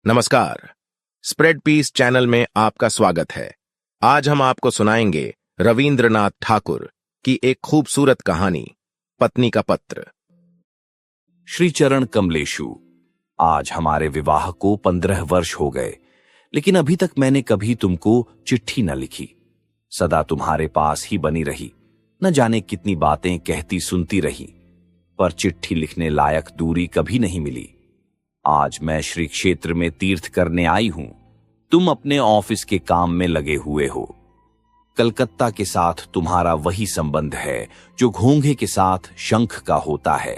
नमस्कार। Spread piece channel में आपका स्वागत है। आज हम आपको सुनाएंगे रविंद्रनाथ ठाकुर की एक खूबसूरत कहानी, पत्नी का पत्र। श्रीचरण कमलेशु, आज हमारे विवाह को 15 वर्ष हो गए, लेकिन अभी तक मैंने कभी तुमको चिट्ठी न लिखी। सदा तुम्हारे पास ही बनी रही, न जाने कितनी बातें कहती सुनती रही, पर चिट्ठी लिखने लायक दूरी कभी नहीं मिली। आज मैं श्री क्षेत्र में तीर्थ करने आई हूं, तुम अपने ऑफिस के काम में लगे हुए हो। कलकत्ता के साथ तुम्हारा वही संबंध है जो घोंघे के साथ शंख का होता है।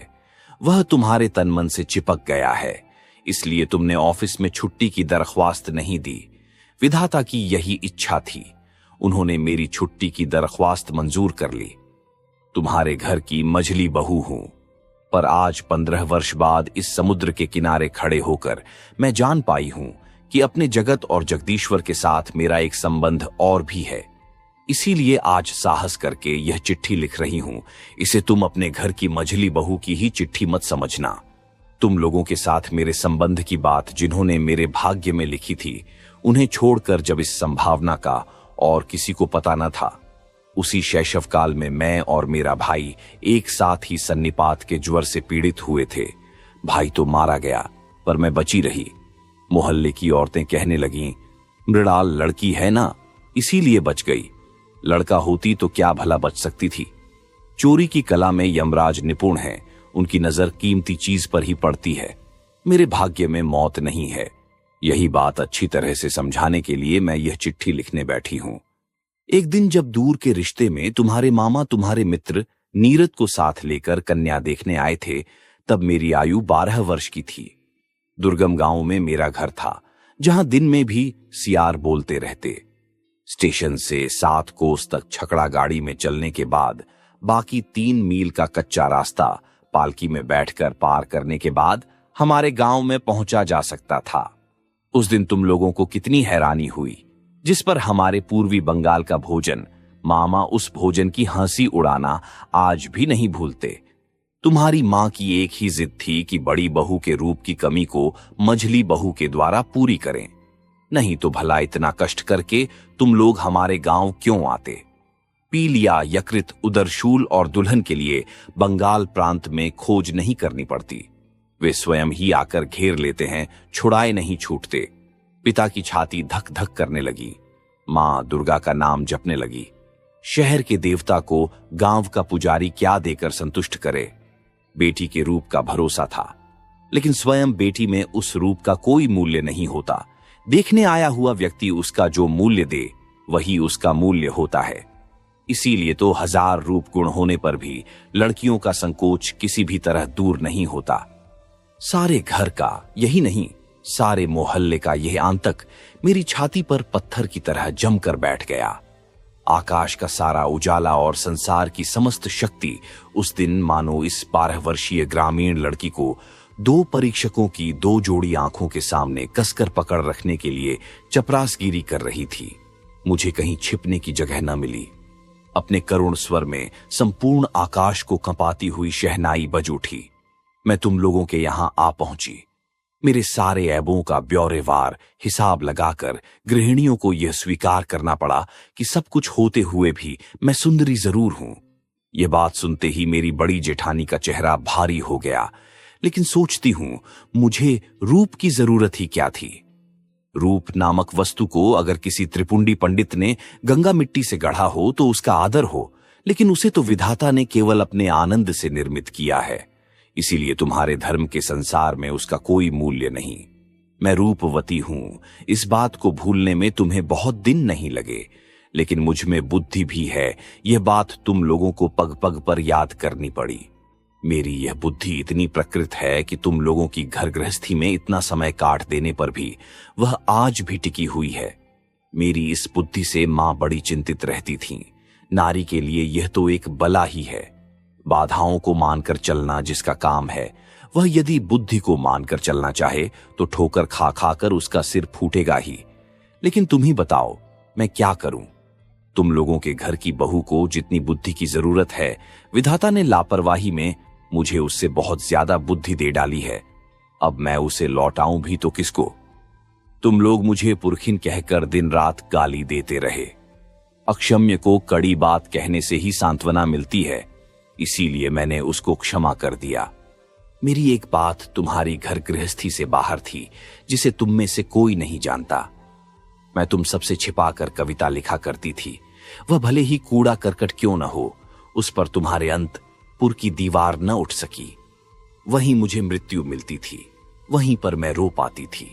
वह तुम्हारे तन मन से चिपक गया है, इसलिए तुमने ऑफिस में छुट्टी की दरख्वास्त नहीं दी। विधाता की यही इच्छा थी, उन्होंने मेरी छुट्टी की दरख्वास्त मंजूर कर ली। तुम्हारे घर की मझली बहू हूं, पर आज 15 वर्ष बाद इस समुद्र के किनारे खड़े होकर मैं जान पाई हूं कि अपने जगत और जगदीश्वर के साथ मेरा एक संबंध और भी है। इसीलिए आज साहस करके यह चिट्ठी लिख रही हूं। इसे तुम अपने घर की मझली बहू की ही चिट्ठी मत समझना। तुम लोगों के साथ मेरे संबंध की बात जिन्होंने मेरे भाग्य में लिखी थी, उन्हें छोड़कर जब इस संभावना का और किसी को पता न था, उसी शैशव काल में मैं और मेरा भाई एक साथ ही सन्निपात के ज्वर से पीड़ित हुए थे। भाई तो मारा गया, पर मैं बची रही। मोहल्ले की औरतें कहने लगीं, मृणाल लड़की है ना, इसीलिए बच गई। लड़का होती तो क्या भला बच सकती थी। चोरी की कला में यमराज निपुण हैं, उनकी नजर कीमती चीज पर ही पड़ती है। मेरे भाग्य में मौत नहीं है। यही बात अच्छी तरह से समझाने के लिए मैं यह चिट्ठी लिखने बैठी हूं। एक दिन जब दूर के रिश्ते में तुम्हारे मामा तुम्हारे मित्र नीरद को साथ लेकर कन्या देखने आए थे, तब मेरी आयु 12 वर्ष की थी। दुर्गम गांव में मेरा घर था, जहां दिन में भी सियार बोलते रहते। स्टेशन से 7 कोस तक छकड़ा गाड़ी में चलने के बाद बाकी 3 मील का कच्चा रास्ता पालकी में बैठकर पार करने के बाद हमारे गांव में पहुंचा जा सकता था। उस दिन तुम लोगों को कितनी हैरानी हुई, जिस पर हमारे पूर्वी बंगाल का भोजन, मामा उस भोजन की हंसी उड़ाना आज भी नहीं भूलते। तुम्हारी मां की एक ही जिद थी कि बड़ी बहू के रूप की कमी को मझली बहू के द्वारा पूरी करें, नहीं तो भला इतना कष्ट करके तुम लोग हमारे गांव क्यों आते। पीलिया, यकृत, उदरशूल और दुल्हन के लिए बंगाल प्रांत में खोज नहीं करनी पड़ती। वे स्वयं ही आकर घेर लेते हैं, छुड़ाए नहीं छूटते। पिता की छाती धक धक करने लगी। मां दुर्गा का नाम जपने लगी। शहर के देवता को गांव का पुजारी क्या देकर संतुष्ट करे। बेटी के रूप का भरोसा था, लेकिन स्वयं बेटी में उस रूप का कोई मूल्य नहीं होता। देखने आया हुआ व्यक्ति उसका जो मूल्य दे, वही उसका मूल्य होता है। इसीलिए तो 1000 रूप गुण होने पर भी लड़कियों का संकोच किसी भी तरह दूर नहीं होता। सारे घर का, यही नहीं सारे मोहल्ले का यह आंतक मेरी छाती पर पत्थर की तरह जमकर बैठ गया। आकाश का सारा उजाला और संसार की समस्त शक्ति उस दिन मानो इस 12 वर्षीय ग्रामीण लड़की को 2 परीक्षकों की 2 जोड़ी आंखों के सामने कसकर पकड़ रखने के लिए चपरासगिरी कर रही थी। मुझे कहीं छिपने की जगह न मिली। अपने करुण स्वर में संपूर्ण आकाश को कंपाती हुई शहनाई बज उठी। मैं तुम लोगों के यहां आ पहुंची। मेरे सारे ऐबों का ब्यौरेवार हिसाब लगाकर गृहिणियों को यह स्वीकार करना पड़ा कि सब कुछ होते हुए भी मैं सुंदरी जरूर हूं। यह बात सुनते ही मेरी बड़ी जेठानी का चेहरा भारी हो गया, लेकिन सोचती हूं, मुझे रूप की जरूरत ही क्या थी। रूप नामक वस्तु को अगर किसी त्रिपुंडी पंडित ने गंगा मिट्टी से गढ़ा हो तो उसका आदर हो, लेकिन उसे तो विधाता ने केवल अपने आनंद से निर्मित किया है। इसीलिए तुम्हारे धर्म के संसार में उसका कोई मूल्य नहीं। मैं रूपवती हूं, इस बात को भूलने में तुम्हें बहुत दिन नहीं लगे, लेकिन मुझ में बुद्धि भी है, यह बात तुम लोगों को पग पग पर याद करनी पड़ी। मेरी यह बुद्धि इतनी प्रकृत है कि तुम लोगों की घर गृहस्थी में इतना समय काट देने पर भी वह आज भी टिकी हुई है। मेरी इस बुद्धि से मां बड़ी चिंतित रहती थीं। नारी के लिए यह तो एक बला ही है। बाधाओं को मानकर चलना जिसका काम है, वह यदि बुद्धि को मानकर चलना चाहे तो ठोकर खा खाकर उसका सिर फूटेगा ही। लेकिन तुम ही बताओ, मैं क्या करूं। तुम लोगों के घर की बहू को जितनी बुद्धि की जरूरत है, विधाता ने लापरवाही में मुझे उससे बहुत ज्यादा बुद्धि दे डाली है। अब मैं उसे लौटाऊं भी तो किसको। तुम लोग मुझे पुरखिन कहकर दिन रात गाली देते रहे। अक्षम्य को कड़ी बात कहने से ही सांत्वना मिलती है, इसीलिए मैंने उसको क्षमा कर दिया। मेरी एक बात तुम्हारी घर गृहस्थी से बाहर थी, जिसे तुम में से कोई नहीं जानता। मैं तुम सबसे छिपाकर कविता लिखा करती थी। वह भले ही कूड़ा करकट क्यों न हो, उस पर तुम्हारे अंतपुर की दीवार न उठ सकी। वहीं मुझे मृत्यु मिलती थी, वहीं पर मैं रो पाती थी।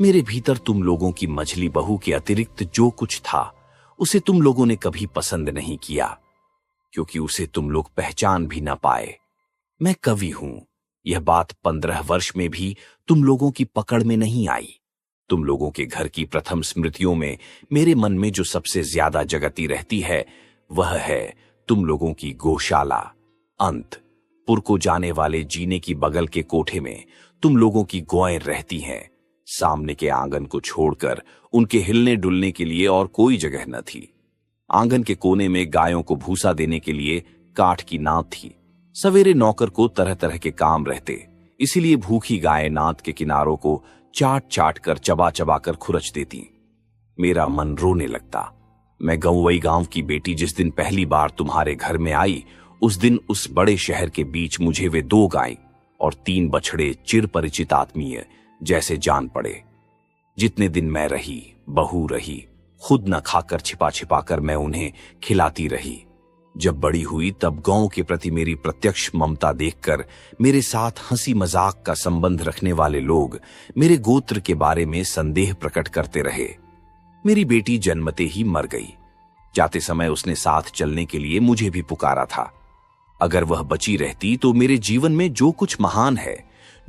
मेरे भीतर तुम लोगों की मझली बहू के अतिरिक्त जो कुछ था, उसे तुम लोगों ने कभी पसंद नहीं किया, क्योंकि उसे तुम लोग पहचान भी न पाए। मैं कवि हूं, यह बात 15 वर्ष में भी तुम लोगों की पकड़ में नहीं आई। तुम लोगों के घर की प्रथम स्मृतियों में मेरे मन में जो सबसे ज्यादा जगती रहती है, वह है तुम लोगों की गौशाला। अंतपुर को जाने वाले जीने की बगल के कोठे में तुम लोगों की गौएं रहती हैं। सामने के आंगन को छोड़कर उनके हिलने डुलने के लिए और कोई जगह न थी। आंगन के कोने में गायों को भूसा देने के लिए काठ की नाद थी। सवेरे नौकर को तरह तरह के काम रहते, इसीलिए भूखी गायें नाद के किनारों को चाट चाट कर चबा चबा कर खुरच देती। मेरा मन रोने लगता। मैं गौवई गांव की बेटी जिस दिन पहली बार तुम्हारे घर में आई, उस दिन उस बड़े शहर के बीच मुझे वे 2 गाय और 3 बछड़े चिर परिचित आत्मीय जैसे जान पड़े। जितने दिन मैं रही, बहू रही, खुद न खाकर छिपा छिपा कर मैं उन्हें खिलाती रही। जब बड़ी हुई तब गौ के प्रति मेरी प्रत्यक्ष ममता देखकर मेरे साथ हंसी मजाक का संबंध रखने वाले लोग मेरे गोत्र के बारे में संदेह प्रकट करते रहे। मेरी बेटी जन्मते ही मर गई। जाते समय उसने साथ चलने के लिए मुझे भी पुकारा था। अगर वह बची रहती तो मेरे जीवन में जो कुछ महान है,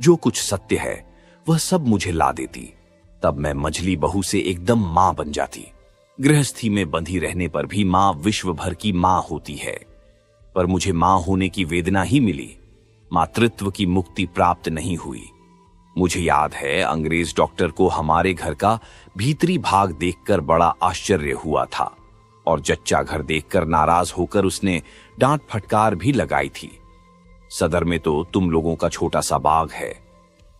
जो कुछ सत्य है, वह सब मुझे ला देती। तब मैं मझली बहू से एकदम मां बन जाती। गृहस्थी में बंधी रहने पर भी मां विश्व भर की मां होती है, पर मुझे मां होने की वेदना ही मिली, मातृत्व की मुक्ति प्राप्त नहीं हुई। मुझे याद है अंग्रेज डॉक्टर को हमारे घर का भीतरी भाग देखकर बड़ा आश्चर्य हुआ था और जच्चा घर देखकर नाराज होकर उसने डांट फटकार भी लगाई थी। सदर में तो तुम लोगों का छोटा सा बाग है,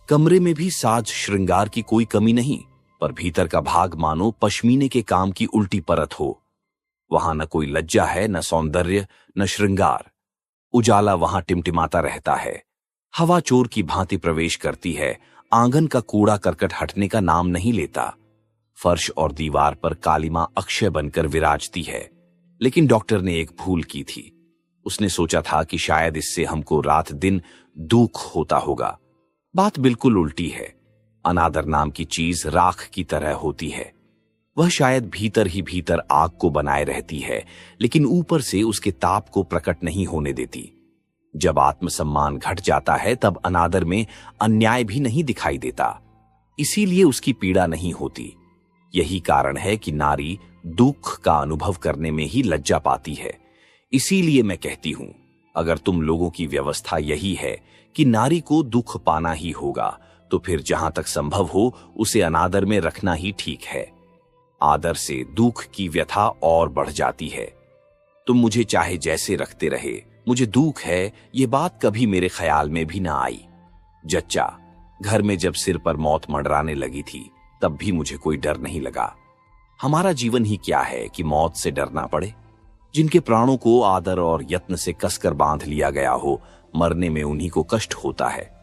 कमरे में भी साज श्रृंगार की कोई कमी नहीं, पर भीतर का भाग मानो पश्मीने के काम की उल्टी परत हो। वहां न कोई लज्जा है, न सौंदर्य, न श्रृंगार। उजाला वहां टिमटिमाता रहता है, हवा चोर की भांति प्रवेश करती है, आंगन का कूड़ा करकट हटने का नाम नहीं लेता। फर्श और दीवार पर कालिमा अक्षय बनकर विराजती है। लेकिन डॉक्टर ने एक भूल की थी। उसने सोचा था कि शायद इससे हमको रात दिन दुख होता होगा। बात बिल्कुल उल्टी है। अनादर नाम की चीज राख की तरह होती है। वह शायद भीतर ही भीतर आग को बनाए रहती है, लेकिन ऊपर से उसके ताप को प्रकट नहीं होने देती। जब आत्मसम्मान घट जाता है तब अनादर में अन्याय भी नहीं दिखाई देता, इसीलिए उसकी पीड़ा नहीं होती। यही कारण है कि नारी दुख का अनुभव करने में ही लज्जा पाती है। इसीलिए मैं कहती हूं, अगर तुम लोगों की व्यवस्था यही है कि नारी को दुख पाना ही होगा, तो फिर जहां तक संभव हो उसे अनादर में रखना ही ठीक है। आदर से दुख की व्यथा और बढ़ जाती है। तुम मुझे चाहे जैसे रखते रहे, मुझे दुख है ये बात कभी मेरे ख्याल में भी ना आई। जच्चा, घर में जब सिर पर मौत मंडराने लगी थी तब भी मुझे कोई डर नहीं लगा। हमारा जीवन ही क्या है कि मौत से डरना पड़े। जिनके प्राणों को आदर और यत्न से कसकर बांध लिया गया हो, मरने में उन्हीं को कष्ट होता है।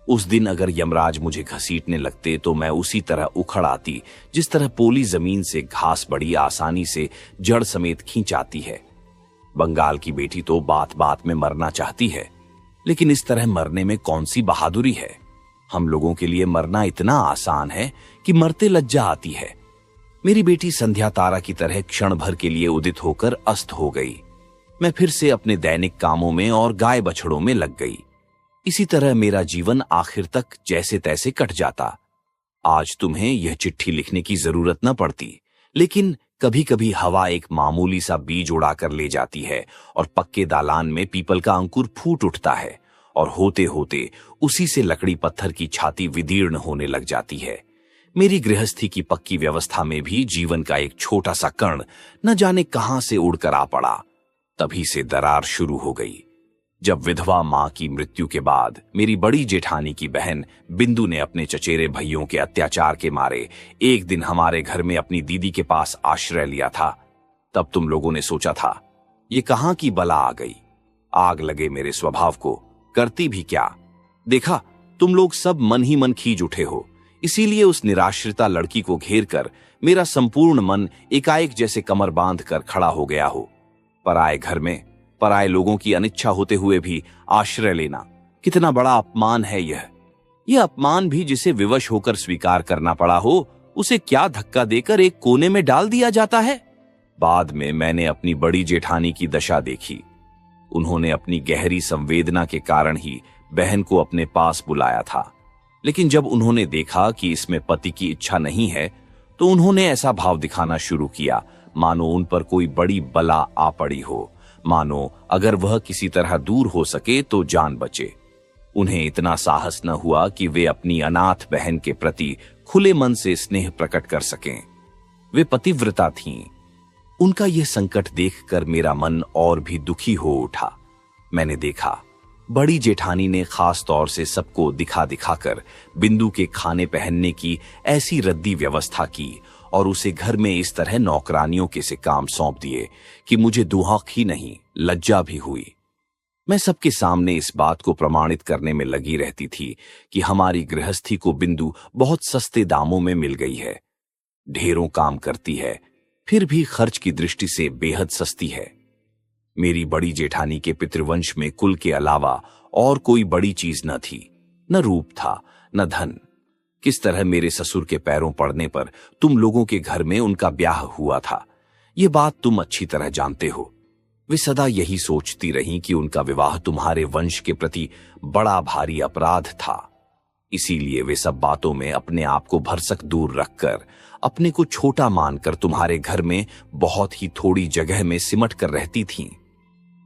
उस दिन अगर यमराज मुझे घसीटने लगते तो मैं उसी तरह उखड़ आती जिस तरह पोली जमीन से घास बड़ी आसानी से जड़ समेत खींच आती है। बंगाल की बेटी तो बात बात में मरना चाहती है, लेकिन इस तरह मरने में कौन सी बहादुरी है। हम लोगों के लिए मरना इतना आसान है कि मरते लज्जा आती है। मेरी बेटी संध्या तारा की तरह क्षण भर के लिए उदित होकर अस्त हो गई। मैं फिर से अपने दैनिक कामों में और गाय बछड़ों में लग गई। इसी तरह मेरा जीवन आखिर तक जैसे तैसे कट जाता। आज तुम्हें यह चिट्ठी लिखने की जरूरत न पड़ती, लेकिन कभी कभी हवा एक मामूली सा बीज उड़ाकर ले जाती है और पक्के दालान में पीपल का अंकुर फूट उठता है और होते होते उसी से लकड़ी पत्थर की छाती विदीर्ण होने लग जाती है। मेरी गृहस्थी की पक्की व्यवस्था में भी जीवन का एक छोटा सा कण न जाने कहां से उड़कर आ पड़ा। तभी से दरार शुरू हो गई। जब विधवा मां की मृत्यु के बाद मेरी बड़ी जेठानी की बहन बिंदु ने अपने चचेरे भाइयों के अत्याचार के मारे एक दिन हमारे घर में अपनी दीदी के पास आश्रय लिया था, तब तुम लोगों ने सोचा था ये कहां की बला आ गई। आग लगे मेरे स्वभाव को, करती भी क्या। देखा तुम लोग सब मन ही मन खींच उठे हो, इसीलिए उस निराश्रिता लड़की को घेर कर मेरा संपूर्ण मन एकाएक जैसे कमर बांध कर खड़ा हो गया हो। पराए घर में पराए लोगों की अनिच्छा होते हुए भी आश्रय लेना कितना बड़ा अपमान है। यह अपमान भी जिसे विवश होकर स्वीकार करना पड़ा हो, उसे क्या धक्का देकर एक कोने में डाल दिया जाता है। बाद में मैंने अपनी बड़ी जेठानी की दशा देखी। उन्होंने अपनी गहरी संवेदना के कारण ही बहन को अपने पास बुलाया था, लेकिन जब उन्होंने देखा कि इसमें पति की इच्छा नहीं है, तो उन्होंने ऐसा भाव दिखाना शुरू किया मानो उन पर कोई बड़ी बला आ पड़ी हो, मानो अगर वह किसी तरह दूर हो सके तो जान बचे। उन्हें इतना साहस न हुआ कि वे अपनी अनाथ बहन के प्रति खुले मन से स्नेह प्रकट कर सकें। वे पतिव्रता थीं। उनका यह संकट देखकर मेरा मन और भी दुखी हो उठा। मैंने देखा बड़ी जेठानी ने खास तौर से सबको दिखा दिखाकर बिंदु के खाने पहनने की ऐसी रद्दी व्यवस्था की और उसे घर में इस तरह नौकरानियों के से काम सौंप दिए कि मुझे दुहाक ही नहीं लज्जा भी हुई। मैं सबके सामने इस बात को प्रमाणित करने में लगी रहती थी कि हमारी गृहस्थी को बिंदु बहुत सस्ते दामों में मिल गई है। ढेरों काम करती है, फिर भी खर्च की दृष्टि से बेहद सस्ती है। मेरी बड़ी जेठानी के पितृवंश में कुल के अलावा और कोई बड़ी चीज न थी, न रूप था न धन। किस तरह मेरे ससुर के पैरों पड़ने पर तुम लोगों के घर में उनका ब्याह हुआ था, ये बात तुम अच्छी तरह जानते हो। वे सदा यही सोचती रहीं कि उनका विवाह तुम्हारे वंश के प्रति बड़ा भारी अपराध था। इसीलिए वे सब बातों में अपने आप को भरसक दूर रखकर, अपने को छोटा मानकर तुम्हारे घर में बहुत ही थोड़ी जगह में सिमट कर रहती थीं।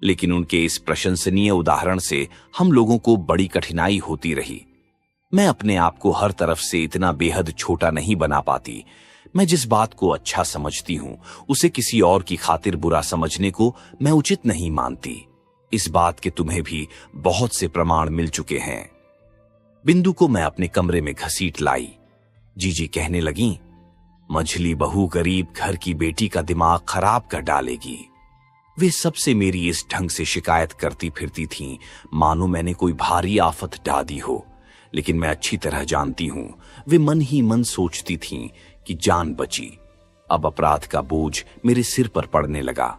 लेकिन उनके इस प्रशंसनीय उदाहरण से हम लोगों को बड़ी कठिनाई होती रही। मैं अपने आप को हर तरफ से इतना बेहद छोटा नहीं बना पाती। मैं जिस बात को अच्छा समझती हूं, उसे किसी और की खातिर बुरा समझने को मैं उचित नहीं मानती। इस बात के तुम्हें भी बहुत से प्रमाण मिल चुके हैं। बिंदु को मैं अपने कमरे में घसीट लाई। जीजी कहने लगी, मझली बहू गरीब घर की बेटी का दिमाग खराब कर डालेगी। वे सबसे मेरी इस ढंग से शिकायत करती फिरती थीं, मानो मैंने कोई भारी आफत डादी हो। लेकिन मैं अच्छी तरह जानती हूं, वे मन ही मन सोचती थीं कि जान बची। अब अपराध का बोझ मेरे सिर पर पड़ने लगा।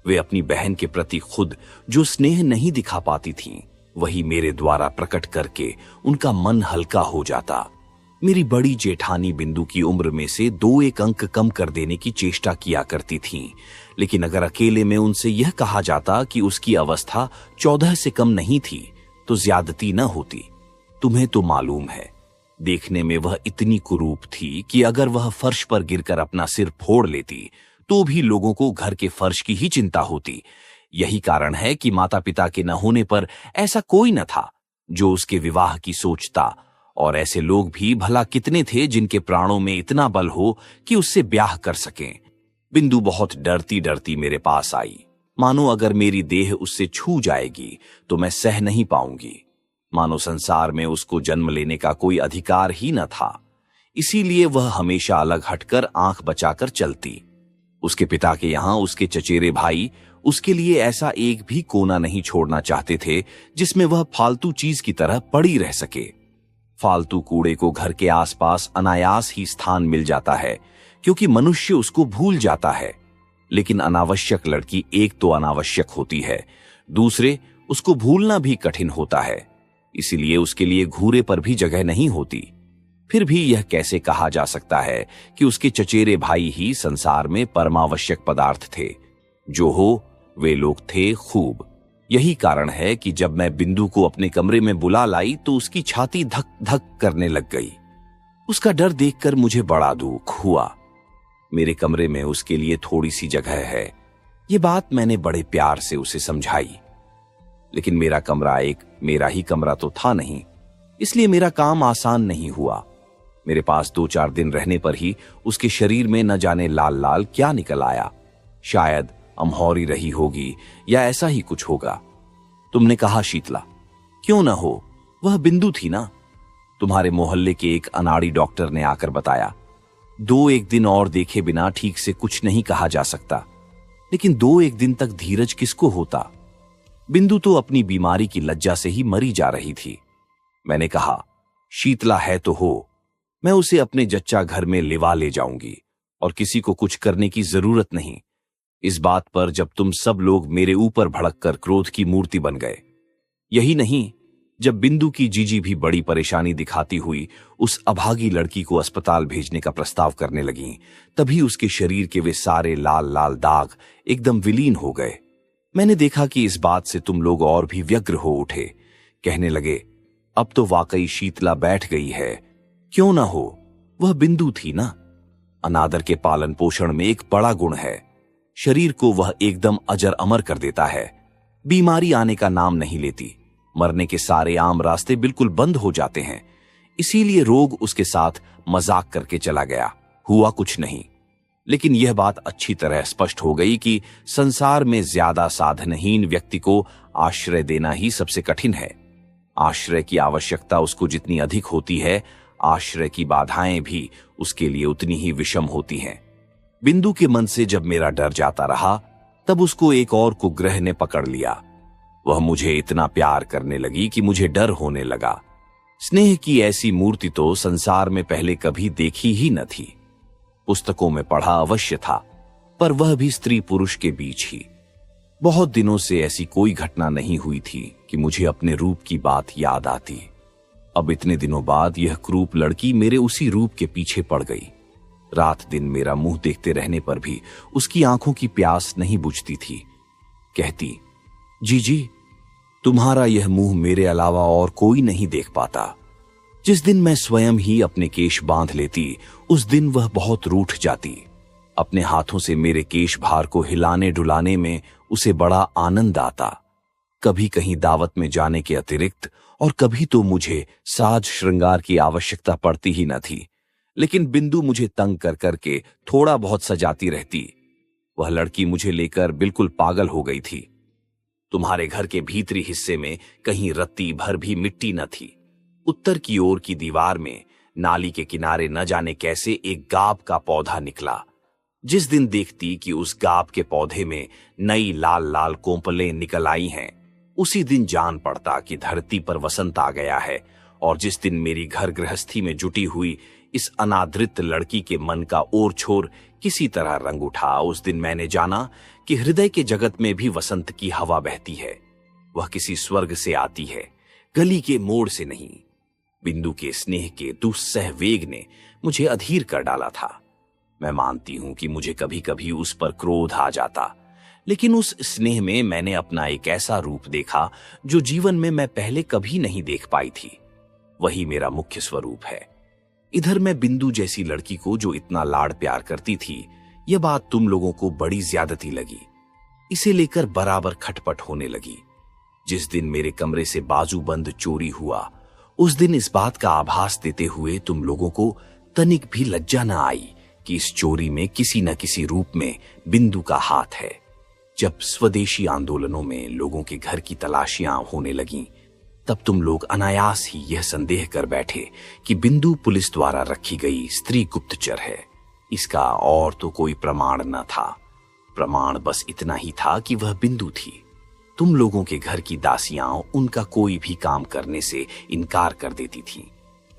वे अपनी बहन के प्रति खुद जो स्नेह नहीं दिखा पाती थीं, वही मेरे द्वारा प्रकट करके उनका मन हल्का हो जाता। मेरी बड़ी जेठानी बिंदु की उम्र में से 2-1 अंक कम कर देने की चेष्टा किया करती थीं, लेकिन अगर अकेले में उनसे यह कहा जाता कि उसकी अवस्था 14 से कम नहीं थी, तो ज्यादती न होती। तुम्हें तो मालूम है, देखने में वह इतनी कुरूप थी कि अगर वह फर्श पर गिरकर अपना सिर फोड़ लेती, तो भी लोगों को घर के फर्श की ही चिंता होती। यही कारण है कि माता पिता के न होने पर ऐसा कोई न था जो उसके विवाह की सोचता, और ऐसे लोग भी भला कितने थे जिनके प्राणों में इतना बल हो कि उससे ब्याह कर सकें। बिंदु बहुत डरती डरती मेरे पास आई, मानो अगर मेरी देह उससे छू जाएगी तो मैं सह नहीं पाऊंगी। मानो संसार में उसको जन्म लेने का कोई अधिकार ही न था। इसीलिए वह हमेशा अलग हटकर आंख बचाकर चलती। उसके पिता के यहां उसके चचेरे भाई उसके लिए ऐसा एक भी कोना नहीं छोड़ना चाहते थे जिसमें वह फालतू चीज की तरह पड़ी रह सके। फालतू कूड़े को घर के आसपास अनायास ही स्थान मिल जाता है, क्योंकि मनुष्य उसको भूल जाता है। लेकिन अनावश्यक लड़की एक तो अनावश्यक होती है, दूसरे उसको भूलना भी कठिन होता है। इसीलिए उसके लिए घूरे पर भी जगह नहीं होती। फिर भी यह कैसे कहा जा सकता है कि उसके चचेरे भाई ही संसार में परमावश्यक पदार्थ थे। जो हो, वे लोग थे खूब। यही कारण है कि जब मैं बिंदु को अपने कमरे में बुला लाई तो उसकी छाती धक धक करने लग गई। उसका डर देखकर मुझे बड़ा दुख हुआ। मेरे कमरे में उसके लिए थोड़ी सी जगह है, ये बात मैंने बड़े प्यार से उसे समझाई। लेकिन मेरा कमरा मेरा ही कमरा तो था नहीं, इसलिए मेरा काम आसान नहीं हुआ। मेरे पास 2-4 दिन रहने पर ही उसके शरीर में न जाने लाल लाल क्या निकल आया। शायद अमहौरी रही होगी या ऐसा ही कुछ होगा। तुमने कहा शीतला, क्यों ना हो, वह बिंदु थी ना। तुम्हारे मोहल्ले के एक अनाड़ी डॉक्टर ने आकर बताया, 2-1 दिन और देखे बिना ठीक से कुछ नहीं कहा जा सकता। लेकिन 2-1 दिन तक धीरज किसको होता। बिंदु तो अपनी बीमारी की लज्जा से ही मरी जा रही थी। मैंने कहा, शीतला है तो हो, मैं उसे अपने जच्चा घर में लिवा ले जाऊंगी और किसी को कुछ करने की जरूरत नहीं। इस बात पर जब तुम सब लोग मेरे ऊपर भड़ककर क्रोध की मूर्ति बन गए। यही नहीं, जब बिंदु की जीजी भी बड़ी परेशानी दिखाती हुई उस अभागी लड़की को अस्पताल भेजने का प्रस्ताव करने लगी, तभी उसके शरीर के वे सारे लाल लाल दाग एकदम विलीन हो गए। मैंने देखा कि इस बात से तुम लोग और भी व्यग्र हो उठे। कहने लगे, अब तो वाकई शीतला बैठ गई है, क्यों ना हो, वह बिंदु थी ना। अनादर के पालन पोषण में एक बड़ा गुण है, शरीर को वह एकदम अजर अमर कर देता है। बीमारी आने का नाम नहीं लेती, मरने के सारे आम रास्ते बिल्कुल बंद हो जाते हैं। इसीलिए रोग उसके साथ मजाक करके चला गया, हुआ कुछ नहीं। लेकिन यह बात अच्छी तरह स्पष्ट हो गई कि संसार में ज्यादा साधनहीन व्यक्ति को आश्रय देना ही सबसे कठिन है। आश्रय की आवश्यकता उसको जितनी अधिक होती है, आश्रय की बाधाएं भी उसके लिए उतनी ही विषम होती हैं। बिंदु के मन से जब मेरा डर जाता रहा, तब उसको एक और कुग्रह ने पकड़ लिया। वह मुझे इतना प्यार करने लगी कि मुझे डर होने लगा। स्नेह की ऐसी मूर्ति तो संसार में पहले कभी देखी ही न थी। पुस्तकों में पढ़ा अवश्य था, पर वह भी स्त्री पुरुष के बीच ही। बहुत दिनों से ऐसी कोई घटना नहीं हुई थी कि मुझे अपने रूप की बात याद आती। अब इतने दिनों बाद यह क्रूप लड़की मेरे उसी रूप के पीछे पड़ गई। रात दिन मेरा मुंह देखते रहने पर भी उसकी आंखों की प्यास नहीं बुझती थी। कहती, जीजी, तुम्हारा यह मुंह मेरे अलावा और कोई नहीं देख पाता। जिस दिन मैं स्वयं ही अपने केश बांध लेती, उस दिन वह बहुत रूठ जाती। अपने हाथों से मेरे केश भार को हिलाने डुलाने में उसे बड़ा आनंद आता। कभी कहीं दावत में जाने के अतिरिक्त और कभी तो मुझे साज श्रृंगार की आवश्यकता पड़ती ही न थी। लेकिन बिंदु मुझे तंग कर करके थोड़ा बहुत सजाती रहती। वह लड़की मुझे लेकर बिल्कुल पागल हो गई थी। तुम्हारे घर के भीतरी हिस्से में कहीं रत्ती भर भी मिट्टी न थी। उत्तर की ओर की दीवार में नाली के किनारे न जाने कैसे एक गाब का पौधा निकला। जिस दिन देखती कि उस गाब के पौधे में नई लाल लाल कोंपलें निकल आई हैं, उसी दिन जान पड़ता कि धरती पर वसंत आ गया है। और जिस दिन मेरी घर गृहस्थी में जुटी हुई इस अनादृत लड़की के मन का ओर छोर किसी तरह रंग उठा, उस दिन मैंने जाना कि हृदय के जगत में भी वसंत की हवा बहती है। वह किसी स्वर्ग से आती है, गली के मोड़ से नहीं। बिंदु के स्नेह के दुस्सह वेग ने मुझे अधीर कर डाला था। मैं मानती हूं कि मुझे कभी कभी उस पर क्रोध आ जाता, लेकिन उस स्नेह में मैंने अपना एक ऐसा रूप देखा जो जीवन में मैं पहले कभी नहीं देख पाई थी। वही मेरा मुख्य स्वरूप है। इधर मैं बिंदु जैसी लड़की को जो इतना लाड़ प्यार करती थी, यह बात तुम लोगों को बड़ी ज्यादती लगी। इसे लेकर बराबर खटपट होने लगी। जिस दिन मेरे कमरे से बाजूबंद चोरी हुआ, उस दिन इस बात का आभास देते हुए तुम लोगों को तनिक भी लज्जा न आई कि इस चोरी में किसी न किसी रूप में बिंदु का हाथ है। जब स्वदेशी आंदोलनों में लोगों के घर की तलाशियां होने लगीं, तब तुम लोग अनायास ही यह संदेह कर बैठे कि बिंदु पुलिस द्वारा रखी गई स्त्री गुप्तचर है। इसका और तो कोई प्रमाण न था। प्रमाण बस इतना ही था कि वह बिंदु थी। तुम लोगों के घर की दासियां उनका कोई भी काम करने से इनकार कर देती थीं।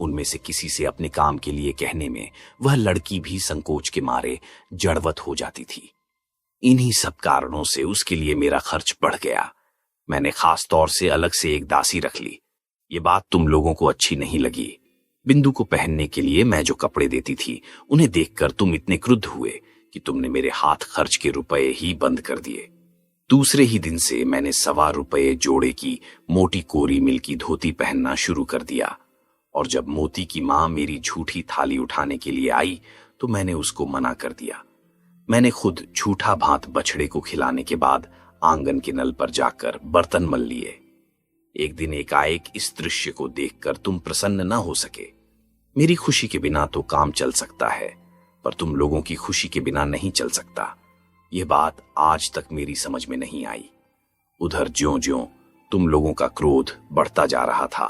उनमें से किसी से अपने काम के लिए कहने में वह लड़की भी संकोच के मारे जड़वत हो जाती थी। इन्हीं सब कारणों से उसके लिए मेरा खर्च बढ़ गया। मैंने खास तौर से अलग से एक दासी रख ली। ये बात तुम लोगों को अच्छी नहीं लगी। बिंदु को पहनने के लिए मैं जो कपड़े देती थी, उन्हें देखकर तुम इतने क्रुद्ध हुए कि तुमने मेरे हाथ खर्च के रुपए ही बंद कर दिए। दूसरे ही दिन से मैंने 1.25 रुपये जोड़े की मोटी कोरी मिल की धोती पहनना शुरू कर दिया। और जब मोती की मां मेरी झूठी थाली उठाने के लिए आई, तो मैंने उसको मना कर दिया। मैंने खुद झूठा भात बछड़े को खिलाने के बाद आंगन के नल पर जाकर बर्तन मल लिए। एक दिन एकाएक इस दृश्य को देखकर तुम प्रसन्न न हो सके। मेरी खुशी के बिना तो काम चल सकता है, पर तुम लोगों की खुशी के बिना नहीं चल सकता। यह बात आज तक मेरी समझ में नहीं आई। उधर ज्यों ज्यों तुम लोगों का क्रोध बढ़ता जा रहा था।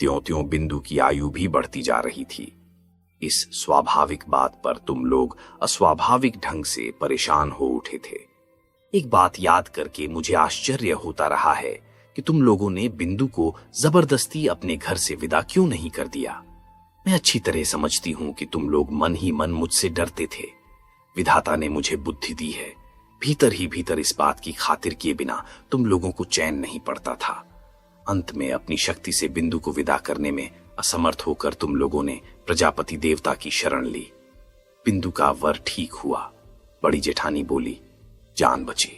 त्यों-त्यों बिंदु की आयु भी बढ़ती जा रही थी। इस स्वाभाविक बात पर तुम लोग अस्वाभाविक ढंग से परेशान हो उठे थे। एक बात याद करके मुझे आश्चर्य होता रहा है कि तुम लोगों ने बिंदु को जबरदस्ती अपने घर से विदा क्यों नहीं कर दिया। मैं अच्छी तरह समझती हूं कि तुम लोग मन ही मन मुझसे डरते थे। विधाता ने मुझे बुद्धि दी है। भीतर ही भीतर इस बात की खातिर किए बिना तुम लोगों को चैन नहीं पड़ता था। अंत में अपनी शक्ति से बिंदु को विदा करने में असमर्थ होकर तुम लोगों ने प्रजापति देवता की शरण ली। बिंदु का वर ठीक हुआ। बड़ी जेठानी बोली, जान बची।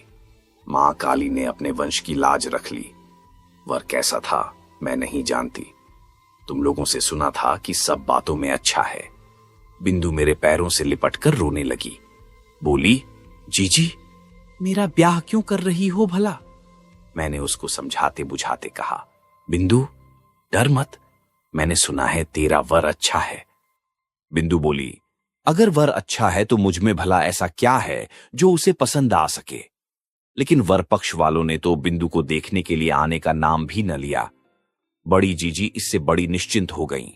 मां काली ने अपने वंश की लाज रख ली। वर कैसा था मैं नहीं जानती। तुम लोगों से सुना था कि सब बातों में अच्छा है। बिंदु मेरे पैरों से लिपटकर रोने लगी। बोली, जीजी मेरा ब्याह क्यों कर रही हो भला? मैंने उसको समझाते बुझाते कहा, बिंदु डर मत, मैंने सुना है तेरा वर अच्छा है। बिंदु बोली, अगर वर अच्छा है तो मुझ में भला ऐसा क्या है जो उसे पसंद आ सके। लेकिन वर पक्ष वालों ने तो बिंदु को देखने के लिए आने का नाम भी न लिया। बड़ी जीजी इससे बड़ी निश्चिंत हो गईं,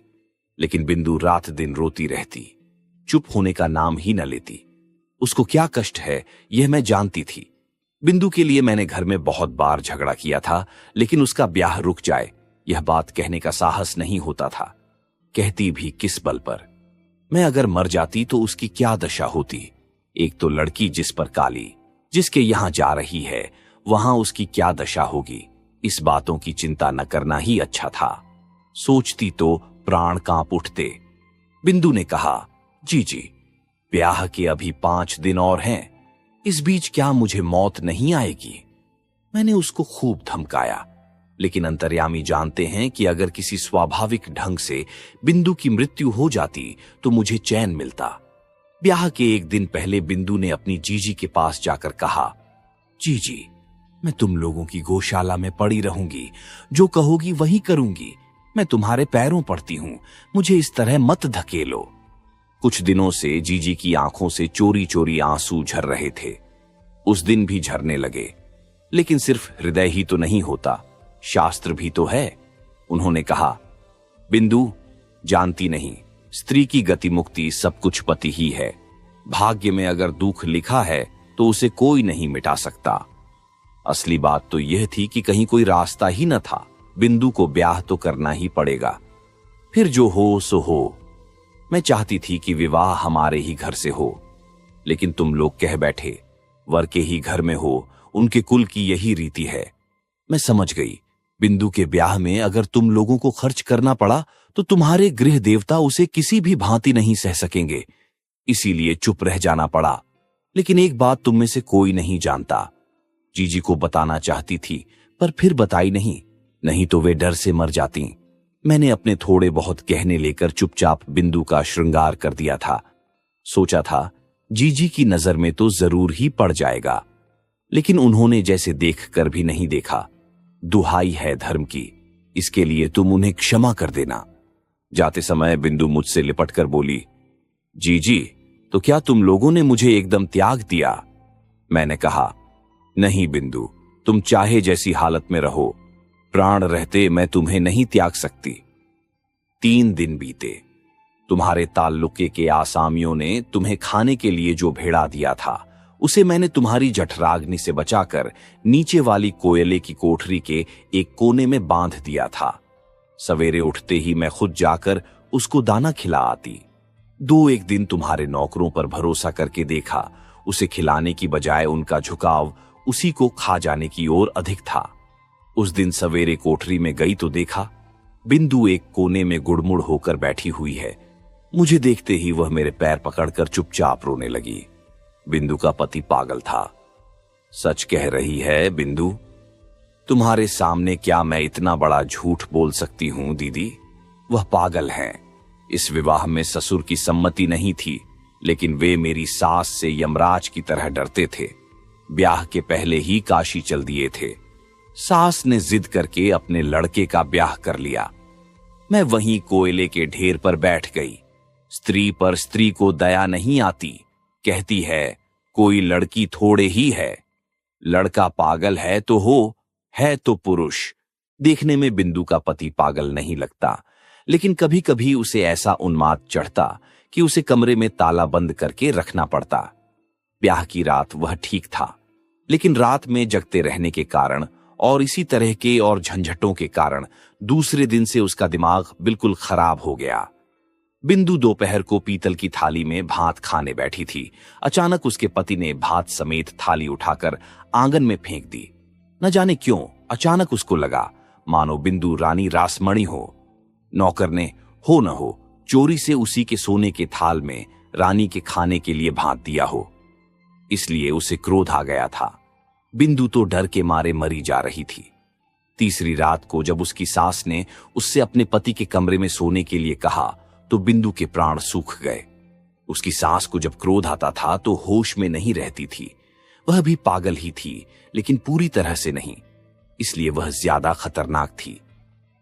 लेकिन बिंदु रात दिन रोती रहती, चुप होने का नाम ही न लेती। उसको क्या कष्ट है यह मैं जानती थी। बिंदु के लिए मैंने घर में बहुत बार झगड़ा किया था, लेकिन उसका ब्याह रुक जाए यह बात कहने का साहस नहीं होता था। कहती भी किस बल पर। मैं अगर मर जाती तो उसकी क्या दशा होती। एक तो लड़की जिस पर काली, जिसके यहां जा रही है, वहां उसकी क्या दशा होगी। इस बातों की चिंता न करना ही अच्छा था। सोचती तो प्राण कांप उठते। बिंदु ने कहा, जीजी ब्याह के अभी 5 दिन और हैं, इस बीच क्या मुझे मौत नहीं आएगी। मैंने उसको खूब धमकाया, लेकिन अंतर्यामी जानते हैं कि अगर किसी स्वाभाविक ढंग से बिंदु की मृत्यु हो जाती तो मुझे चैन मिलता। ब्याह के एक दिन पहले बिंदु ने अपनी जीजी के पास जाकर कहा, जीजी मैं तुम लोगों की गौशाला में पड़ी रहूंगी, जो कहोगी वही करूंगी। मैं तुम्हारे पैरों पड़ती हूं, मुझे इस तरह मत धकेलो। कुछ दिनों से जीजी की आंखों से चोरी चोरी आंसू झर रहे थे। उस दिन भी झरने लगे। लेकिन सिर्फ हृदय ही तो नहीं होता, शास्त्र भी तो है। उन्होंने कहा, बिंदु जानती नहीं, स्त्री की गति मुक्ति सब कुछ पति ही है। भाग्य में अगर दुख लिखा है तो उसे कोई नहीं मिटा सकता। असली बात तो यह थी कि कहीं कोई रास्ता ही न था। बिंदु को ब्याह तो करना ही पड़ेगा, फिर जो हो सो हो। मैं चाहती थी कि विवाह हमारे ही घर से हो, लेकिन तुम लोग कह बैठे वर के ही घर में हो, उनके कुल की यही रीति है। मैं समझ गई, बिंदु के ब्याह में अगर तुम लोगों को खर्च करना पड़ा तो तुम्हारे गृह देवता उसे किसी भी भांति नहीं सह सकेंगे। इसीलिए चुप रह जाना पड़ा। लेकिन एक बात तुम में से कोई नहीं जानता। जीजी को बताना चाहती थी पर फिर बताई नहीं तो वे डर से मर जाती। मैंने अपने थोड़े बहुत गहने लेकर चुपचाप बिंदु का श्रृंगार कर दिया था। सोचा था जीजी की नजर में तो जरूर ही पड़ जाएगा, लेकिन उन्होंने जैसे देख कर भी नहीं देखा। दुहाई है धर्म की, इसके लिए तुम उन्हें क्षमा कर देना। जाते समय बिंदु मुझसे लिपट कर बोली, जीजी तो क्या तुम लोगों ने मुझे एकदम त्याग दिया? मैंने कहा, नहीं बिंदु, तुम चाहे जैसी हालत में रहो, प्राण रहते मैं तुम्हें नहीं त्याग सकती। 3 दिन बीते। तुम्हारे ताल्लुके के आसामियों ने तुम्हें खाने के लिए जो भेड़ा दिया था उसे मैंने तुम्हारी जठराग्नि से बचाकर नीचे वाली कोयले की कोठरी के एक कोने में बांध दिया था। सवेरे उठते ही मैं खुद जाकर उसको दाना खिला आती। 2-1 दिन तुम्हारे नौकरों पर भरोसा करके देखा, उसे खिलाने की बजाय उनका झुकाव उसी को खा जाने की ओर अधिक था। उस दिन सवेरे कोठरी में गई तो देखा बिंदु एक कोने में गुड़मुड़ होकर बैठी हुई है। मुझे देखते ही वह मेरे पैर पकड़कर चुपचाप रोने लगी। बिंदु का पति पागल था। सच कह रही है बिंदु, तुम्हारे सामने क्या मैं इतना बड़ा झूठ बोल सकती हूं दीदी? वह पागल हैं। इस विवाह में ससुर की सम्मति नहीं थी, लेकिन वे मेरी सास से यमराज की तरह डरते थे। ब्याह के पहले ही काशी चल दिए थे। सास ने जिद करके अपने लड़के का ब्याह कर लिया। मैं वहीं कोयले के ढेर पर बैठ गई। स्त्री पर स्त्री को दया नहीं आती। कहती है कोई लड़की थोड़े ही है। लड़का पागल है तो हो, है तो पुरुष, देखने में बिंदु का पति पागल नहीं लगता, लेकिन कभी कभी उसे ऐसा उन्माद चढ़ता कि उसे कमरे में ताला बंद करके रखना पड़ता। ब्याह की रात वह ठीक था, लेकिन रात में जगते रहने के कारण और इसी तरह के और झंझटों के कारण दूसरे दिन से उसका दिमाग बिल्कुल खराब हो गया। बिंदु दोपहर को पीतल की थाली में भात खाने बैठी थी। अचानक उसके पति ने भात समेत थाली उठाकर आंगन में फेंक दी। न जाने क्यों अचानक उसको लगा मानो बिंदु रानी रासमणी हो। नौकर ने हो न हो चोरी से उसी के सोने के थाल में रानी के खाने के लिए भात दिया हो, इसलिए उसे क्रोध आ गया था। बिंदु तो डर के मारे मरी जा रही थी। तीसरी रात को जब उसकी सास ने उससे अपने पति के कमरे में सोने के लिए कहा तो बिंदु के प्राण सूख गए। उसकी सास को जब क्रोध आता था तो होश में नहीं रहती थी। वह भी पागल ही थी, लेकिन पूरी तरह से नहीं, इसलिए वह ज्यादा खतरनाक थी।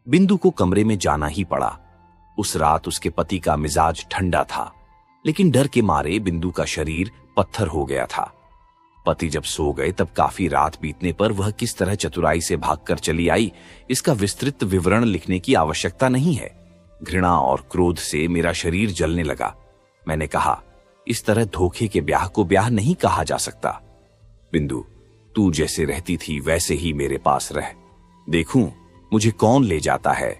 बिंदु को कमरे में जाना ही पड़ा। उस रात उसके पति का मिजाज ठंडा था, लेकिन डर के मारे बिंदु का शरीर पत्थर हो गया था। पति जब सो गए तब काफी रात बीतने पर वह किस तरह चतुराई से भागकर चली आई, इसका विस्तृत विवरण लिखने की आवश्यकता नहीं है। घृणा और क्रोध से मेरा शरीर जलने लगा। मैंने कहा, इस तरह धोखे के ब्याह को ब्याह नहीं कहा जा सकता। बिंदु, तू जैसे रहती थी वैसे ही मेरे पास रह, देखूं मुझे कौन ले जाता है।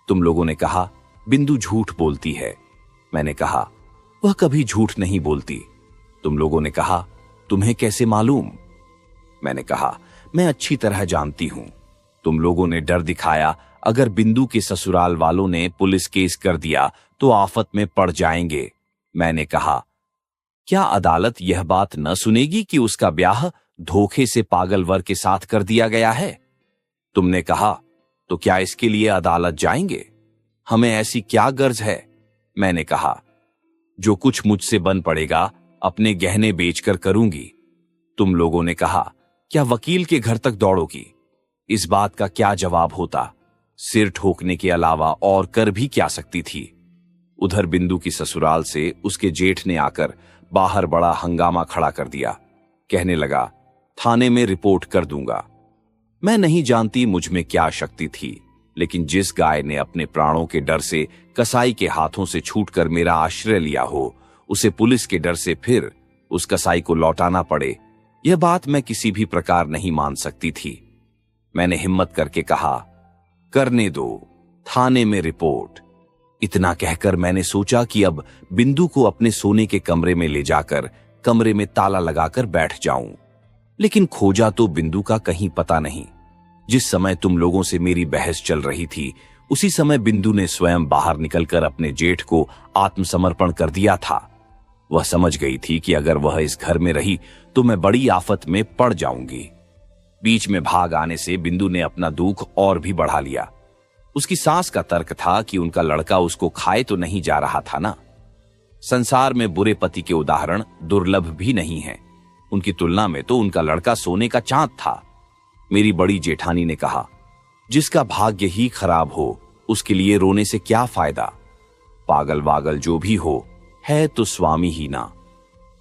तुम लोगों ने कहा बिंदु झूठ बोलती है। मैंने कहा, वह कभी झूठ नहीं बोलती। तुम लोगों ने कहा, तुम्हें कैसे मालूम? मैंने कहा, मैं अच्छी तरह जानती हूं। तुम लोगों ने डर दिखाया, अगर बिंदु के ससुराल वालों ने पुलिस केस कर दिया तो आफत में पड़ जाएंगे। मैंने कहा, क्या अदालत यह बात न सुनेगी कि उसका ब्याह धोखे से पागल वर के साथ कर दिया गया है? तुमने कहा, तो क्या इसके लिए अदालत जाएंगे? हमें ऐसी क्या गर्ज है? मैंने कहा, जो कुछ मुझसे बन पड़ेगा अपने गहने बेचकर करूंगी। तुम लोगों ने कहा, क्या वकील के घर तक दौड़ोगी? इस बात का क्या जवाब होता? सिर ठोकने के अलावा और कर भी क्या सकती थी? उधर बिंदु की ससुराल से उसके जेठ ने आकर बाहर बड़ा हंगामा खड़ा कर दिया। कहने लगा, थाने में रिपोर्ट कर दूंगा। मैं नहीं जानती मुझ में क्या शक्ति थी, लेकिन जिस गाय ने अपने प्राणों के डर से कसाई के हाथों से छूटकर मेरा आश्रय लिया हो, उसे पुलिस के डर से फिर उस कसाई को लौटाना पड़े, यह बात मैं किसी भी प्रकार नहीं मान सकती थी। मैंने हिम्मत करके कहा, करने दो, थाने में रिपोर्ट। इतना कहकर मैंने सोचा कि अब बिंदु को अपने सोने के कमरे में ले जाकर कमरे में ताला लगाकर बैठ जाऊं, लेकिन खोजा तो बिंदु का कहीं पता नहीं। जिस समय तुम लोगों से मेरी बहस चल रही थी, उसी समय बिंदु ने स्वयं बाहर निकलकर अपने जेठ को आत्मसमर्पण कर दिया था। वह समझ गई थी कि अगर वह इस घर में रही तो मैं बड़ी आफत में पड़ जाऊंगी। बीच में भाग आने से बिंदु ने अपना दुख और भी बढ़ा लिया। उसकी सास का तर्क था कि उनका लड़का उसको खाए तो नहीं जा रहा था ना। संसार में बुरे पति के उदाहरण दुर्लभ भी नहीं हैं। उनकी तुलना में तो उनका लड़का सोने का चांद था। मेरी बड़ी जेठानी ने कहा, जिसका भाग्य ही खराब हो उसके लिए रोने से क्या फायदा? पागल वागल जो भी हो, है तो स्वामी ही ना।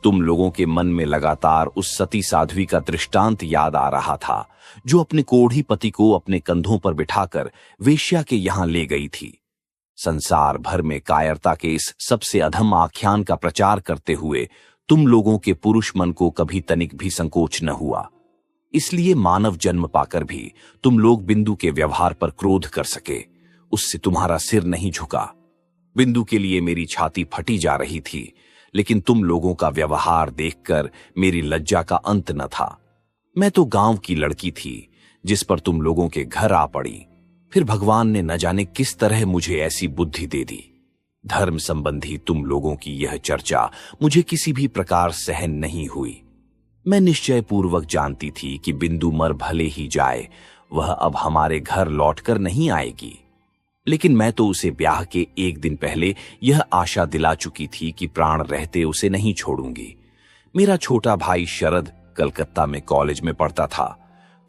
तुम लोगों के मन में लगातार उस सती साध्वी का दृष्टांत याद आ रहा था, जो अपने कोढ़ी पति को अपने कंधों पर बिठाकर वेश्या के यहां ले गई थी। संसार भर में कायरता के इस सबसे अधम आख्यान का प्रचार करते हुए तुम लोगों के पुरुष मन को कभी तनिक भी संकोच न हुआ। इसलिए मानव जन्म पाकर भी तुम लोग बिंदु के व्यवहार पर क्रोध कर सके, उससे तुम्हारा सिर नहीं झुका। बिंदु के लिए मेरी छाती फटी जा रही थी, लेकिन तुम लोगों का व्यवहार देखकर मेरी लज्जा का अंत न था। मैं तो गांव की लड़की थी जिस पर तुम लोगों के घर आ पड़ी। फिर भगवान ने न जाने किस तरह मुझे ऐसी बुद्धि दे दी। धर्म संबंधी तुम लोगों की यह चर्चा मुझे किसी भी प्रकार सहन नहीं हुई। मैं निश्चय पूर्वक जानती थी कि बिंदु मर भले ही जाए, वह अब हमारे घर लौटकर नहीं आएगी। लेकिन मैं तो उसे ब्याह के एक दिन पहले यह आशा दिला चुकी थी कि प्राण रहते उसे नहीं छोड़ूंगी। मेरा छोटा भाई शरद कलकत्ता में कॉलेज में पढ़ता था।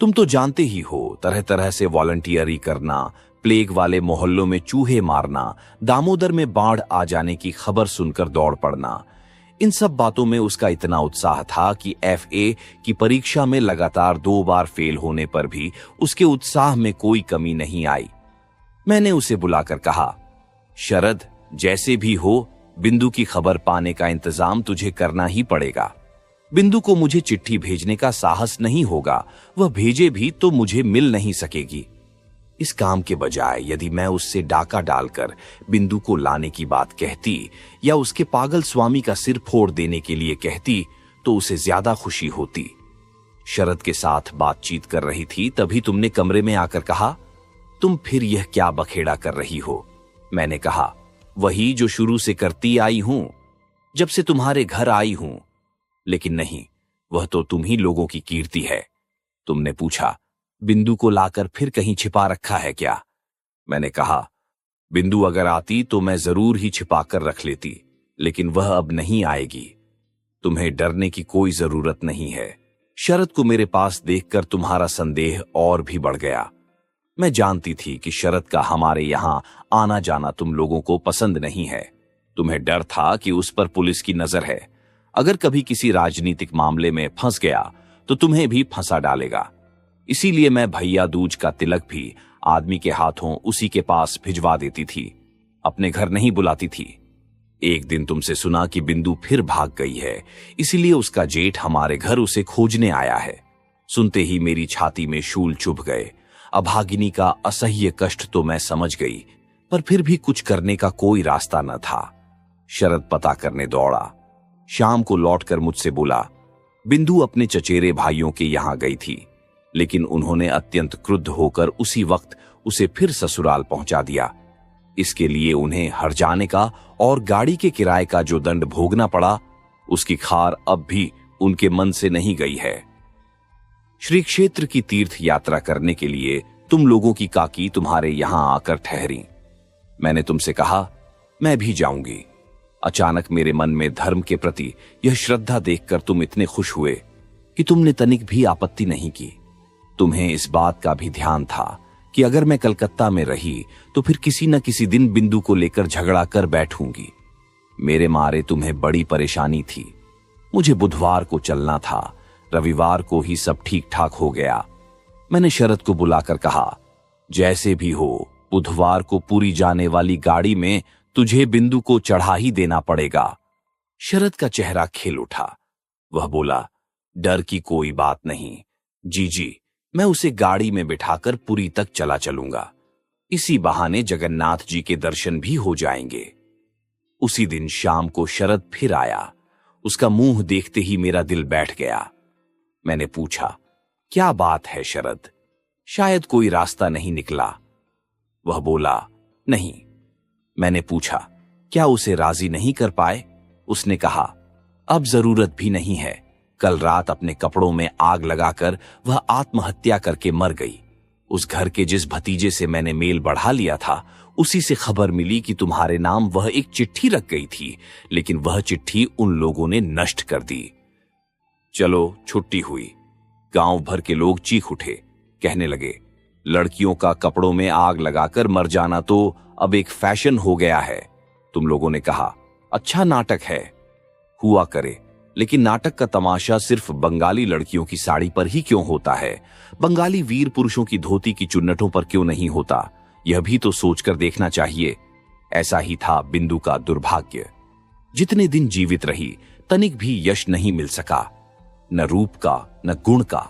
तुम तो जानते ही हो, तरह तरह से वॉलंटियरी करना, प्लेग वाले मोहल्लों में चूहे मारना, दामोदर में बाढ़ आ जाने की खबर सुनकर दौड़ पड़ना, इन सब बातों में उसका इतना उत्साह था कि FA की परीक्षा में लगातार 2 बार फेल होने पर भी उसके उत्साह में कोई कमी नहीं आई। मैंने उसे बुलाकर कहा, शरद, जैसे भी हो बिंदु की खबर पाने का इंतजाम तुझे करना ही पड़ेगा। बिंदु को मुझे चिट्ठी भेजने का साहस नहीं होगा, वह भेजे भी तो मुझे मिल नहीं सकेगी। इस काम के बजाय यदि मैं उससे डाका डालकर बिंदु को लाने की बात कहती या उसके पागल स्वामी का सिर फोड़ देने के लिए कहती तो उसे ज्यादा खुशी होती। शरद के साथ बातचीत कर रही थी, तभी तुमने कमरे में आकर कहा, तुम फिर यह क्या बखेड़ा कर रही हो? मैंने कहा, वही जो शुरू से करती आई हूं, जब से तुम्हारे घर आई हूं। लेकिन नहीं, वह तो तुम ही लोगों की कीर्ति है। तुमने पूछा, बिंदु को लाकर फिर कहीं छिपा रखा है क्या? मैंने कहा, बिंदु अगर आती तो मैं जरूर ही छिपा कर रख लेती, लेकिन वह अब नहीं आएगी। तुम्हें डरने की कोई जरूरत नहीं है। शरद को मेरे पास देखकर तुम्हारा संदेह और भी बढ़ गया। मैं जानती थी कि शरद का हमारे यहां आना जाना तुम लोगों को पसंद नहीं है। तुम्हें डर था कि उस पर पुलिस की नजर है। अगर कभी किसी राजनीतिक मामले में फंस गया तो तुम्हें भी फंसा डालेगा। इसीलिए मैं भैया दूज का तिलक भी आदमी के हाथों उसी के पास भिजवा देती थी, अपने घर नहीं बुलाती थी। एक दिन तुमसे सुना कि बिंदु फिर भाग गई है, इसीलिए उसका जेठ हमारे घर उसे खोजने आया है। सुनते ही मेरी छाती में शूल चुभ गए। अभागिनी का असह्य कष्ट तो मैं समझ गई, पर फिर भी कुछ करने का कोई रास्ता न था। शरद पता करने दौड़ा। शाम को लौटकर मुझसे बोला, बिंदु अपने चचेरे भाइयों के यहां गई थी, लेकिन उन्होंने अत्यंत क्रुद्ध होकर उसी वक्त उसे फिर ससुराल पहुंचा दिया। इसके लिए उन्हें हर्जाने का और गाड़ी के किराए का जो दंड भोगना पड़ा, उसकी खार अब भी उनके मन से नहीं गई है। श्री क्षेत्र की तीर्थ यात्रा करने के लिए तुम लोगों की काकी तुम्हारे यहां आकर ठहरी। मैंने तुमसे कहा, मैं भी जाऊंगी। अचानक मेरे मन में धर्म के प्रति यह श्रद्धा देखकर तुम इतने खुश हुए कि तुमने तनिक भी आपत्ति नहीं की। तुम्हें इस बात का भी ध्यान था कि अगर मैं कलकत्ता में रही तो फिर किसी न किसी दिन बिंदु को लेकर झगड़ा कर बैठूंगी। मेरे मारे तुम्हें बड़ी परेशानी थी। मुझे बुधवार को चलना था, रविवार को ही सब ठीक ठाक हो गया। मैंने शरद को बुलाकर कहा, जैसे भी हो बुधवार को पूरी जाने वाली गाड़ी में तुझे बिंदु को चढ़ा ही देना पड़ेगा। शरद का चेहरा खिल उठा। वह बोला, डर की कोई बात नहीं जी, मैं उसे गाड़ी में बिठाकर पुरी तक चला चलूंगा। इसी बहाने जगन्नाथ जी के दर्शन भी हो जाएंगे। उसी दिन शाम को शरद फिर आया। उसका मुंह देखते ही मेरा दिल बैठ गया। मैंने पूछा, क्या बात है शरद? शायद कोई रास्ता नहीं निकला। वह बोला, नहीं। मैंने पूछा, क्या उसे राजी नहीं कर पाए? उसने कहा, अब जरूरत भी नहीं है। कल रात अपने कपड़ों में आग लगाकर वह आत्महत्या करके मर गई। उस घर के जिस भतीजे से मैंने मेल बढ़ा लिया था, उसी से खबर मिली कि तुम्हारे नाम वह एक चिट्ठी रख गई थी, लेकिन वह चिट्ठी उन लोगों ने नष्ट कर दी। चलो छुट्टी हुई। गांव भर के लोग चीख उठे, कहने लगे, लड़कियों का कपड़ों में आग लगाकर मर जाना तो अब एक फैशन हो गया है। तुम लोगों ने कहा, अच्छा नाटक है। हुआ करे, लेकिन नाटक का तमाशा सिर्फ बंगाली लड़कियों की साड़ी पर ही क्यों होता है? बंगाली वीर पुरुषों की धोती की चुन्नटों पर क्यों नहीं होता? यह भी तो सोचकर देखना चाहिए। ऐसा ही था बिंदु का दुर्भाग्य। जितने दिन जीवित रही, तनिक भी यश नहीं मिल सका, न रूप का न गुण का।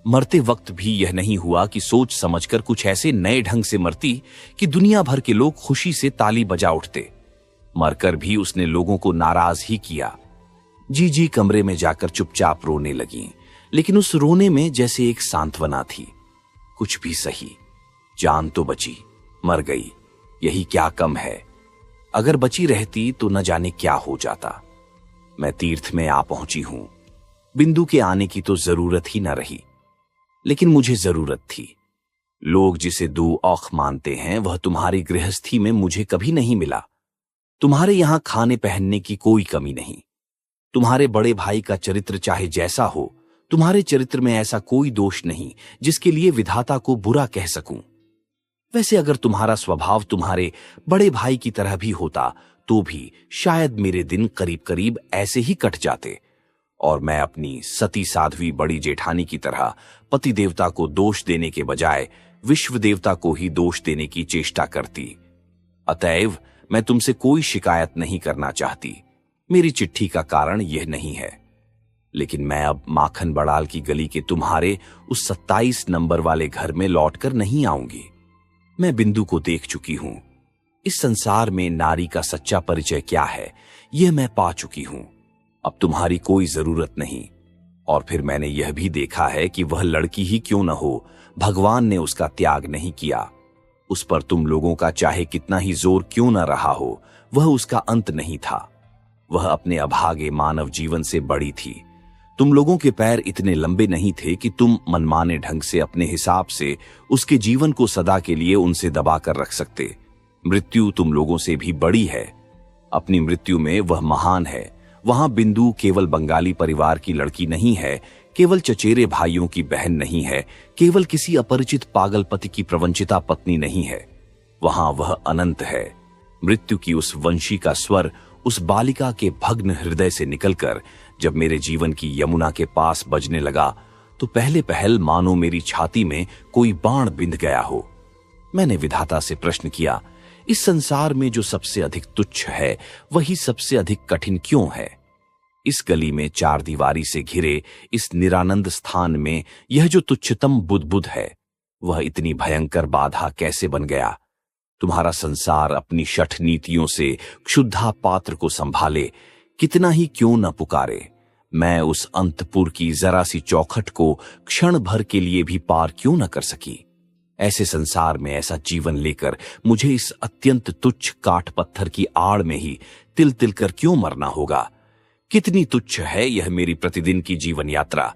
मरते वक्त भी यह नहीं हुआ कि सोच समझकर कुछ ऐसे नए ढंग से मरती कि दुनिया भर के लोग खुशी से ताली बजा उठते। मरकर भी उसने लोगों को नाराज ही किया। जी कमरे में जाकर चुपचाप रोने लगी, लेकिन उस रोने में जैसे एक सांत्वना थी। कुछ भी सही, जान तो बची, मर गई, यही क्या कम है। अगर बची रहती तो न जाने क्या हो जाता। मैं तीर्थ में आ पहुंची हूं। बिंदु के आने की तो जरूरत ही न रही, लेकिन मुझे जरूरत थी। लोग जिसे दो औख मानते हैं, वह तुम्हारी गृहस्थी में मुझे कभी नहीं मिला। तुम्हारे यहां खाने पहनने की कोई कमी नहीं। तुम्हारे बड़े भाई का चरित्र चाहे जैसा हो, तुम्हारे चरित्र में ऐसा कोई दोष नहीं जिसके लिए विधाता को बुरा कह सकूं। वैसे अगर तुम्हारा स्वभाव तुम्हारे बड़े भाई की तरह भी होता तो भी शायद मेरे दिन करीब करीब ऐसे ही कट जाते और मैं अपनी सती साध्वी बड़ी जेठानी की तरह पति देवता को दोष देने के बजाय विश्व देवता को ही दोष देने की चेष्टा करती। अतएव मैं तुमसे कोई शिकायत नहीं करना चाहती। मेरी चिट्ठी का कारण यह नहीं है। लेकिन मैं अब माखन बड़ाल की गली के तुम्हारे उस 27 नंबर वाले घर में लौटकर नहीं आऊंगी। मैं बिंदु को देख चुकी हूं। इस संसार में नारी का सच्चा परिचय क्या है यह मैं पा चुकी हूं। अब तुम्हारी कोई जरूरत नहीं। और फिर मैंने यह भी देखा है कि वह लड़की ही क्यों न हो, भगवान ने उसका त्याग नहीं किया। उस पर तुम लोगों का चाहे कितना ही जोर क्यों न रहा हो, वह उसका अंत नहीं था। वह अपने अभागे मानव जीवन से बड़ी थी। तुम लोगों के पैर इतने लंबे नहीं थे कि तुम मनमाने ढंग से अपने हिसाब से उसके जीवन को सदा के लिए उनसे दबा कर रख सकते। मृत्यु तुम लोगों से भी बड़ी है। अपनी मृत्यु में वह महान है। वहां बिंदु केवल बंगाली परिवार की लड़की नहीं है, केवल चचेरे भाइयों की बहन नहीं है, केवल किसी अपरिचित पागलपति की प्रवंचिता पत्नी नहीं है। वहां वह अनंत है। मृत्यु की उस वंशी का स्वर उस बालिका के भग्न हृदय से निकलकर जब मेरे जीवन की यमुना के पास बजने लगा तो पहले पहल मानो मेरी छाती में कोई बाण बिंध गया हो। मैंने विधाता से प्रश्न किया, इस संसार में जो सबसे अधिक तुच्छ है वही सबसे अधिक कठिन क्यों है? इस गली में चार दीवारी से घिरे इस निरानंद स्थान में यह जो तुच्छतम बुदबुद है वह इतनी भयंकर बाधा कैसे बन गया? तुम्हारा संसार अपनी शठ नीतियों से क्षुद्धा पात्र को संभाले, कितना ही क्यों न पुकारे। मैं उस अंतपुर की जरा सी चौखट को क्षण भर के लिए भी पार क्यों न कर सकी? ऐसे संसार में ऐसा जीवन लेकर मुझे इस अत्यंत तुच्छ काठ पत्थर की आड़ में ही तिल तिल कर क्यों मरना होगा? कितनी तुच्छ है यह मेरी प्रतिदिन की जीवन यात्रा।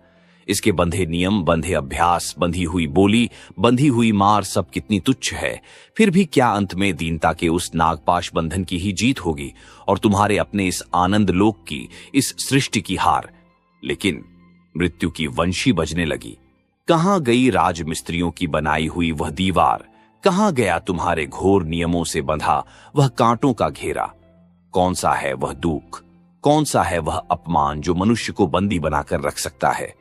इसके बंधे नियम, बंधे अभ्यास, बंधी हुई बोली, बंधी हुई मार सब कितनी तुच्छ है। फिर भी क्या अंत में दीनता के उस नागपाश बंधन की ही जीत होगी और तुम्हारे अपने इस आनंद लोक की, इस सृष्टि की हार। लेकिन मृत्यु की वंशी बजने लगी। कहां गई राजमिस्त्रियों की बनाई हुई वह दीवार? कहां गया तुम्हारे घोर नियमों से बंधा वह कांटों का घेरा? कौन सा है वह दुख, कौन सा है वह अपमान जो मनुष्य को बंदी बनाकर रख सकता है?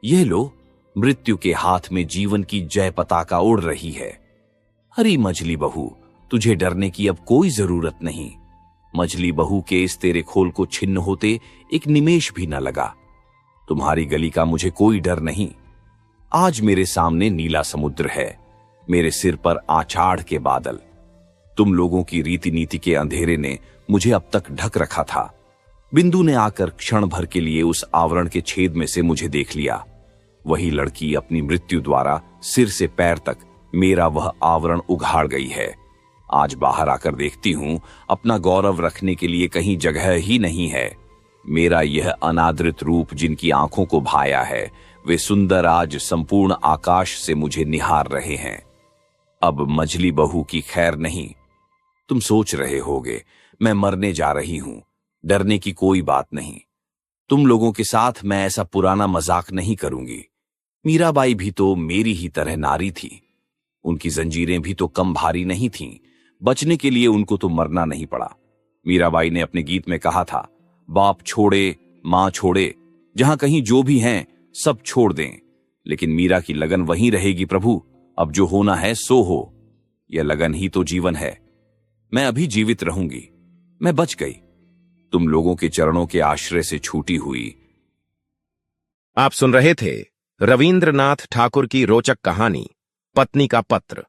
यह लो, मृत्यु के हाथ में जीवन की जय पताका उड़ रही है। हरी मझली बहू, तुझे डरने की अब कोई जरूरत नहीं। मझली बहू के इस तेरे खोल को छिन्न होते एक निमेष भी न लगा। तुम्हारी गली का मुझे कोई डर नहीं। आज मेरे सामने नीला समुद्र है, मेरे सिर पर आषाढ़ के बादल। तुम लोगों की रीति नीति के अंधेरे ने मुझे अब तक ढक रखा था। बिंदु ने आकर क्षण भर के लिए उस आवरण के छेद में से मुझे देख लिया। वही लड़की अपनी मृत्यु द्वारा सिर से पैर तक मेरा वह आवरण उघाड़ गई है। आज बाहर आकर देखती हूं, अपना गौरव रखने के लिए कहीं जगह ही नहीं है। मेरा यह अनादृत रूप जिनकी आंखों को भाया है, वे सुंदर आज संपूर्ण आकाश से मुझे निहार रहे हैं। अब मझली बहू की खैर नहीं। तुम सोच रहे होगे मैं मरने जा रही हूं। डरने की कोई बात नहीं। तुम लोगों के साथ मैं ऐसा पुराना मजाक नहीं करूंगी। मीराबाई भी तो मेरी ही तरह नारी थी। उनकी जंजीरें भी तो कम भारी नहीं थीं। बचने के लिए उनको तो मरना नहीं पड़ा। मीराबाई ने अपने गीत में कहा था, बाप छोड़े, मां छोड़े, जहां कहीं जो भी हैं सब छोड़ दें, लेकिन मीरा की लगन वहीं रहेगी प्रभु। अब जो होना है सो हो। यह लगन ही तो जीवन है। मैं अभी जीवित रहूंगी। मैं बच गई। तुम लोगों के चरणों के आश्रय से छूटी हुई। आप सुन रहे थे रविंद्रनाथ ठाकुर की रोचक कहानी पत्नी का पत्र।